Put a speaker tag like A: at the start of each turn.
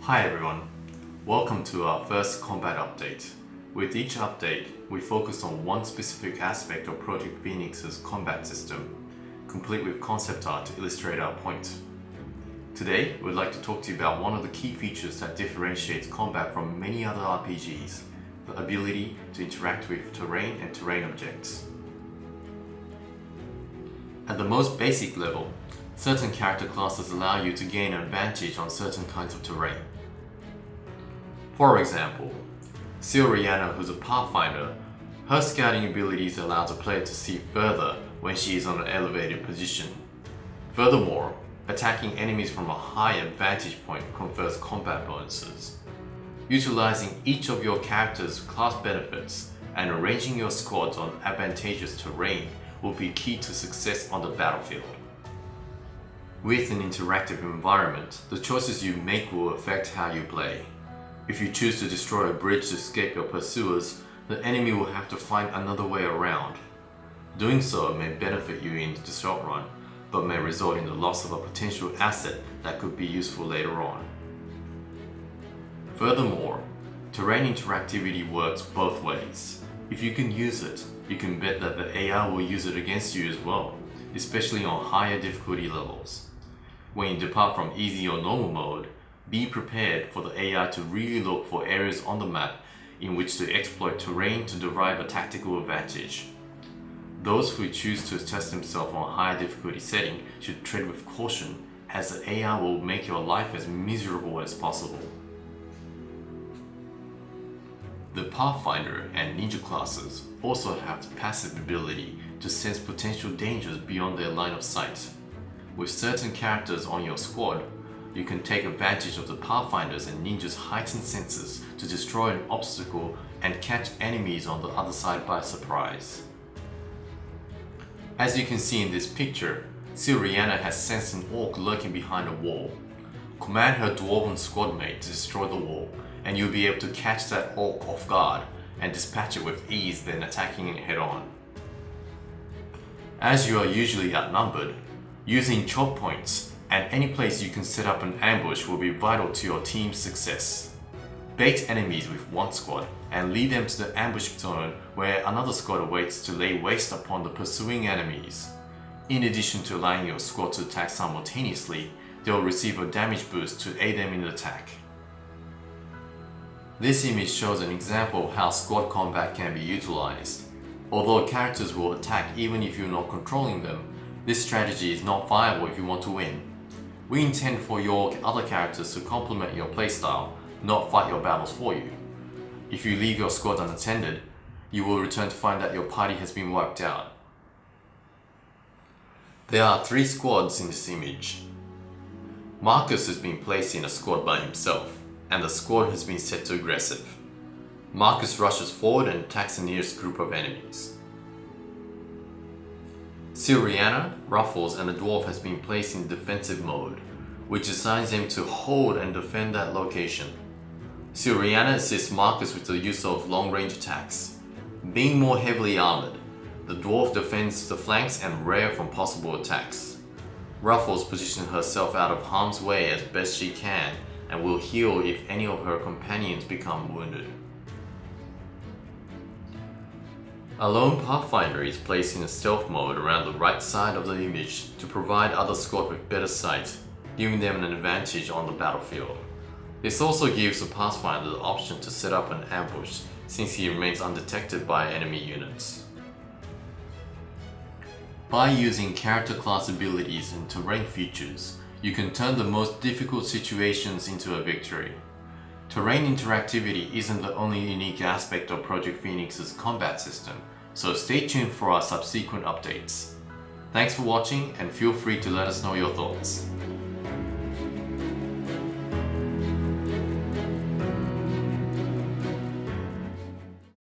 A: Hi everyone, welcome to our first combat update. With each update, we focus on one specific aspect of Project Phoenix's combat system, complete with concept art to illustrate our point. Today, we'd like to talk to you about one of the key features that differentiates combat from many other RPGs, the ability to interact with terrain and terrain objects. At the most basic level, certain character classes allow you to gain an advantage on certain kinds of terrain. For example, Rihanna, who's a pathfinder, her scouting abilities allow the player to see further when she is on an elevated position. Furthermore, attacking enemies from a high vantage point confers combat bonuses. Utilizing each of your character's class benefits and arranging your squads on advantageous terrain will be key to success on the battlefield. With an interactive environment, the choices you make will affect how you play. If you choose to destroy a bridge to escape your pursuers, the enemy will have to find another way around. Doing so may benefit you in the short run, but may result in the loss of a potential asset that could be useful later on. Furthermore, terrain interactivity works both ways. If you can use it, you can bet that the AI will use it against you as well, especially on higher difficulty levels. When you depart from easy or normal mode, be prepared for the AI to really look for areas on the map in which to exploit terrain to derive a tactical advantage. Those who choose to test themselves on a higher difficulty setting should tread with caution, as the AI will make your life as miserable as possible. The Pathfinder and Ninja classes also have the passive ability to sense potential dangers beyond their line of sight. With certain characters on your squad, you can take advantage of the Pathfinders and Ninjas' heightened senses to destroy an obstacle and catch enemies on the other side by surprise. As you can see in this picture, Rihanna has sensed an orc lurking behind a wall. Command her dwarven squadmate to destroy the wall, and you'll be able to catch that orc off guard and dispatch it with ease, then attacking it head on. As you are usually outnumbered, using choke points and any place you can set up an ambush will be vital to your team's success. Bait enemies with one squad and lead them to the ambush zone where another squad awaits to lay waste upon the pursuing enemies. In addition to allowing your squad to attack simultaneously, they will receive a damage boost to aid them in the attack. This image shows an example of how squad combat can be utilized. Although characters will attack even if you're not controlling them, this strategy is not viable if you want to win. We intend for your other characters to complement your playstyle, not fight your battles for you. If you leave your squad unattended, you will return to find that your party has been wiped out. There are 3 squads in this image. Marcus has been placed in a squad by himself, and the squad has been set to aggressive. Marcus rushes forward and attacks the nearest group of enemies. Rihanna, Ruffles, and the dwarf has been placed in defensive mode, which assigns them to hold and defend that location. Rihanna assists Marcus with the use of long-range attacks. Being more heavily armored, the dwarf defends the flanks and rear from possible attacks. Ruffles positions herself out of harm's way as best she can and will heal if any of her companions become wounded. A lone Pathfinder is placed in a stealth mode around the right side of the image to provide other squad with better sight, giving them an advantage on the battlefield. This also gives the Pathfinder the option to set up an ambush, since he remains undetected by enemy units. By using character class abilities and terrain features, you can turn the most difficult situations into a victory. Terrain interactivity isn't the only unique aspect of Project Phoenix's combat system, so stay tuned for our subsequent updates. Thanks for watching, and feel free to let us know your thoughts.